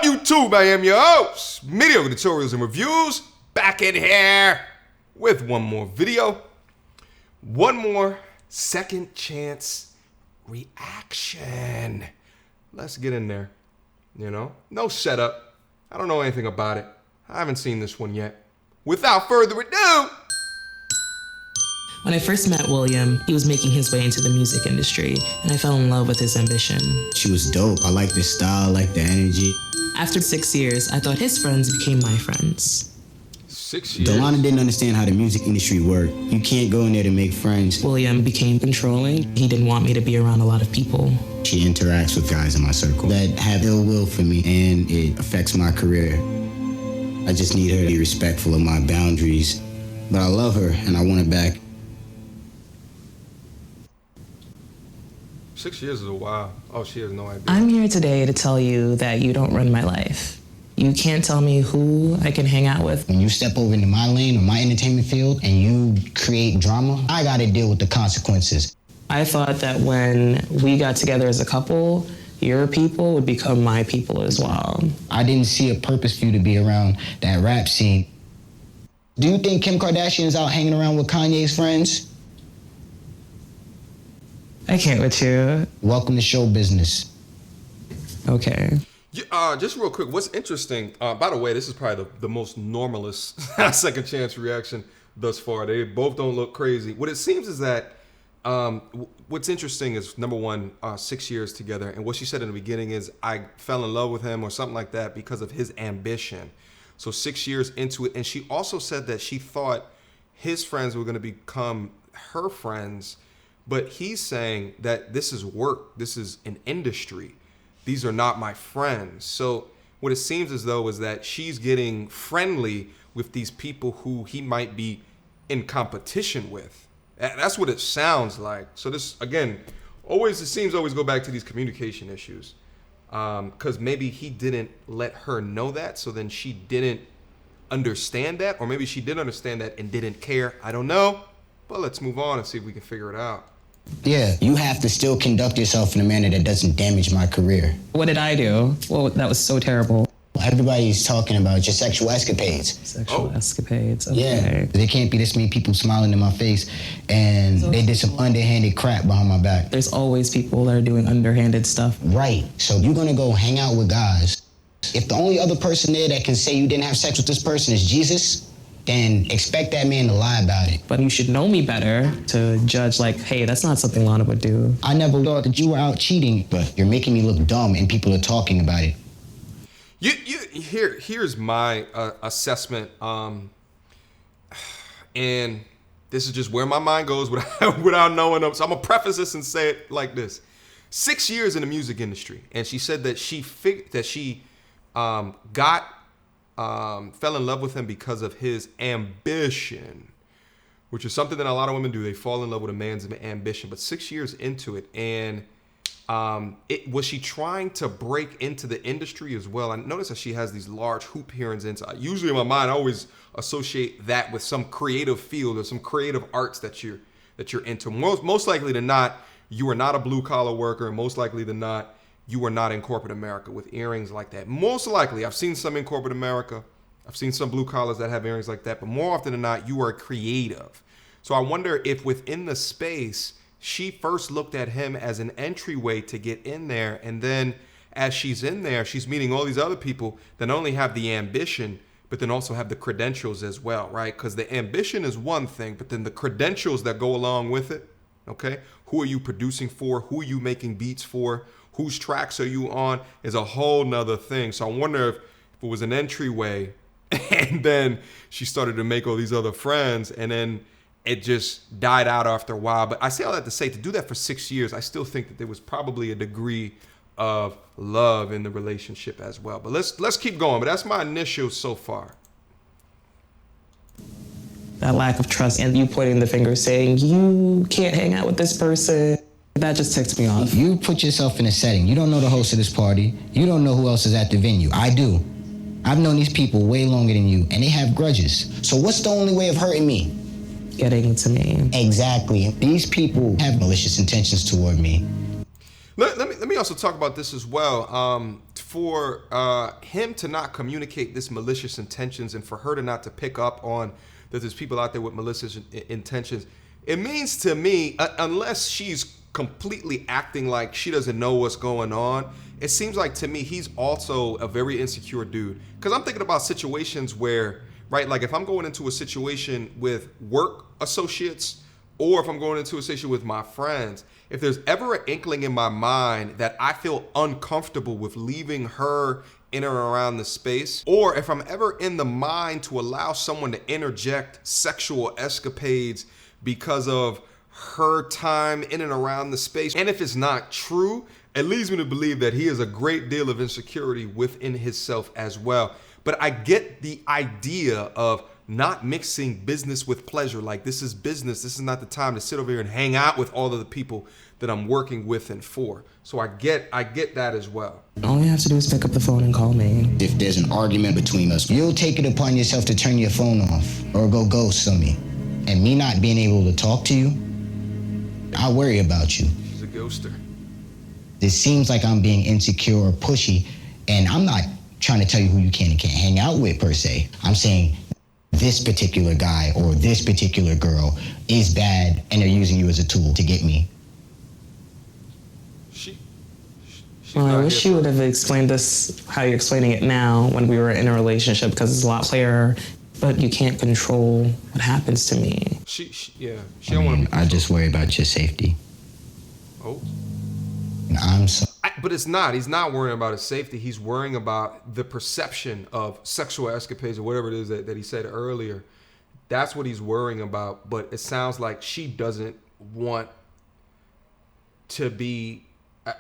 up, YouTube? I am your host, Mediocre Tutorials and Reviews, back in here with one more video, one more second chance reaction. Let's get in there, no setup. I don't know anything about it. I haven't seen this one yet. Without further ado. When I first met William, he was making his way into the music industry, and I fell in love with his ambition. She was dope. I liked the style, I liked the energy. After 6 years, I thought his friends became my friends. 6 years? Delana didn't understand how the music industry worked. You can't go in there to make friends. William became controlling. He didn't want me to be around a lot of people. She interacts with guys in my circle that have ill will for me, and it affects my career. I just need her to be respectful of my boundaries. But I love her, and I want her back. 6 years is a while. Oh, she has no idea. I'm here today to tell you that you don't run my life. You can't tell me who I can hang out with. When you step over into my lane or my entertainment field and you create drama, I gotta deal with the consequences. I thought that when we got together as a couple, your people would become my people as well. I didn't see a purpose for you to be around that rap scene. Do you think Kim Kardashian is out hanging around with Kanye's friends? I can't with you. Welcome to show business. Okay. Just real quick, what's interesting, by the way, this is probably the most normalist second chance reaction thus far. They both don't look crazy. What it seems is that what's interesting is, number one, 6 years together. And what she said in the beginning is, I fell in love with him or something like that because of his ambition. So 6 years into it. And she also said that she thought his friends were going to become her friends. But he's saying that this is work. This is an industry. These are not my friends. So what it seems as though is that she's getting friendly with these people who he might be in competition with. That's what it sounds like. So this, again, it seems always go back to these communication issues. Because maybe he didn't let her know that. So then she didn't understand that. Or maybe she did understand that and didn't care. I don't know. But let's move on and see if we can figure it out. Yeah, you have to still conduct yourself in a manner that doesn't damage my career. What did I do? Well, that was so terrible. Everybody's talking about your sexual escapades. Sexual escapades, okay. Yeah, there can't be this many people smiling in my face, and they did some underhanded crap behind my back. There's always people that are doing underhanded stuff. Right, so you're gonna go hang out with guys. If the only other person there that can say you didn't have sex with this person is Jesus, then expect that man to lie about it. But you should know me better to judge like, hey, that's not something Lana would do. I never thought that you were out cheating, but you're making me look dumb and people are talking about it. Here's my assessment, and this is just where my mind goes without knowing them. So I'm gonna preface this and say it like this: 6 years in the music industry, and she said that she fell in love with him because of his ambition, which is something that a lot of women do. They fall in love with a man's ambition. But 6 years into it, and was she trying to break into the industry as well? I noticed that she has these large hoop earrings inside. Usually in my mind, I always associate that with some creative field or some creative arts that you're into. Most likely than not, you are not a blue collar worker, and most likely than not, you are not in corporate America with earrings like that. Most likely, I've seen some in corporate America. I've seen some blue collars that have earrings like that, but more often than not, you are creative. So I wonder if within the space, she first looked at him as an entryway to get in there. And then as she's in there, she's meeting all these other people that not only have the ambition, but then also have the credentials as well, right? Because the ambition is one thing, but then the credentials that go along with it, okay? Who are you producing for? Who are you making beats for? Whose tracks are you on is a whole nother thing. So I wonder if it was an entryway and then she started to make all these other friends and then it just died out after a while. But I say all that to say, to do that for 6 years, I still think that there was probably a degree of love in the relationship as well. But let's keep going. But that's my initial so far. That lack of trust and you pointing the finger saying, you can't hang out with this person. That just ticks me off. You put yourself in a setting. You don't know the host of this party. You don't know who else is at the venue. I do. I've known these people way longer than you, and they have grudges. So what's the only way of hurting me? Getting to me. Exactly. These people have malicious intentions toward me. Let me also talk about this as well. for him to not communicate this malicious intentions and for her to not to pick up on that there's people out there with malicious intentions, it means to me, unless she's completely acting like she doesn't know what's going on, it seems like to me he's also a very insecure dude. Because I'm thinking about situations where, right, like if I'm going into a situation with work associates or if I'm going into a situation with my friends, if there's ever an inkling in my mind that I feel uncomfortable with leaving her in or around the space, or if I'm ever in the mind to allow someone to interject sexual escapades because of her time in and around the space, and if it's not true, it leads me to believe that he has a great deal of insecurity within himself as well. But I get the idea of not mixing business with pleasure. Like, this is business. This is not the time to sit over here and hang out with all of the people that I'm working with and for. So I get that as well. All you have to do is pick up the phone and call me. If there's an argument between us, you'll take it upon yourself to turn your phone off or go ghost on me. And me not being able to talk to you, I worry about you. She's a ghoster. It seems like I'm being insecure or pushy, and I'm not trying to tell you who you can and can't hang out with per se. I'm saying this particular guy or this particular girl is bad and they're using you as a tool to get me. Well, I wish you would have explained this how you're explaining it now when we were in a relationship, because it's a lot clearer, but you can't control what happens to me. She don't want to. I just worry about your safety. Oh. And I'm so. But it's not. He's not worrying about his safety. He's worrying about the perception of sexual escapades or whatever it is that he said earlier. That's what he's worrying about. But it sounds like she doesn't want to be,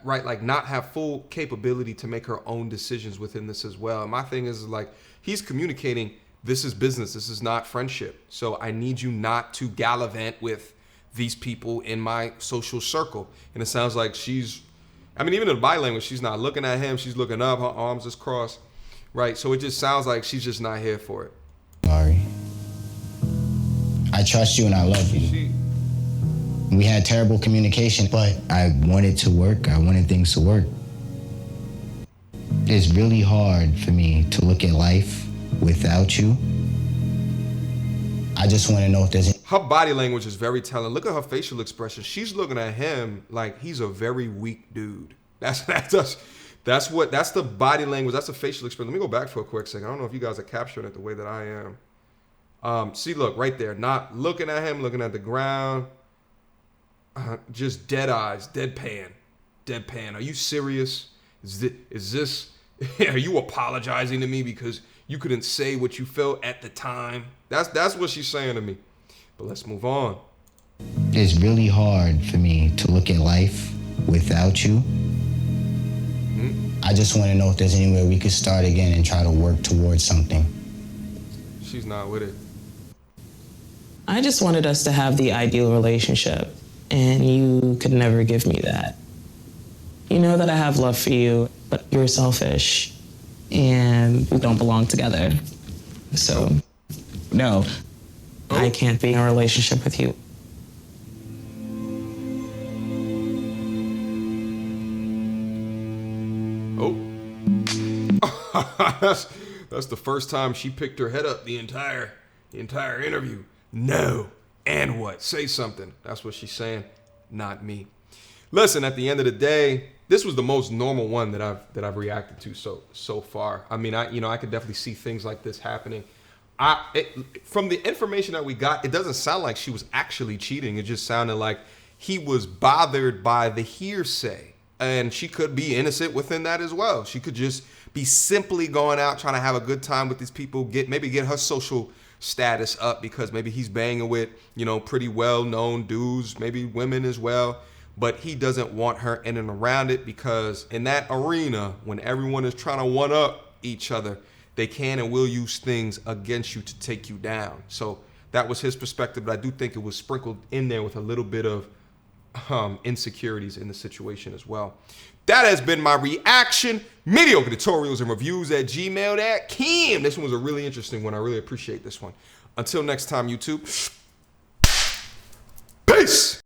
right, like not have full capability to make her own decisions within this as well. And my thing is like, he's communicating, this is business. This is not friendship. So I need you not to gallivant with these people in my social circle. And it sounds like she's, I mean, even in the body language, she's not looking at him. She's looking up. Her arms is crossed. Right? So it just sounds like she's just not here for it. Sorry. I trust you and I love you. We had terrible communication, but I wanted to work. I wanted things to work. It's really hard for me to look at life without you. I just want to know if there's... Her body language is very telling. Look at her facial expression. She's looking at him like he's a very weak dude. That's the body language. That's the facial expression. Let me go back for a quick second. I don't know if you guys are capturing it the way that I am. See, look, right there. Not looking at him, looking at the ground. Just dead eyes, deadpan. Are you serious? Is this are you apologizing to me because you couldn't say what you felt at the time? That's what she's saying to me. But let's move on. It's really hard for me to look at life without you. I just want to know if there's anywhere we could start again and try to work towards something. She's not with it. I just wanted us to have the ideal relationship, and you could never give me that. You know that I have love for you, but you're selfish, and we don't belong together. So, no, I can't be in a relationship with you. That's the first time she picked her head up the entire interview. No. And what? Say something. That's what she's saying. Not me. Listen, at the end of the day, this was the most normal one that I've reacted to so far. I mean, I could definitely see things like this happening. From the information that we got, it doesn't sound like she was actually cheating. It just sounded like he was bothered by the hearsay. And she could be innocent within that as well. She could just be simply going out trying to have a good time with these people, maybe get her social status up because maybe he's banging with, pretty well-known dudes, maybe women as well. But he doesn't want her in and around it because in that arena, when everyone is trying to one-up each other, they can and will use things against you to take you down. So that was his perspective, but I do think it was sprinkled in there with a little bit of insecurities in the situation as well. That has been my reaction. Mediocre tutorials and reviews at gmail.com. This one was a really interesting one. I really appreciate this one. Until next time, YouTube. Peace.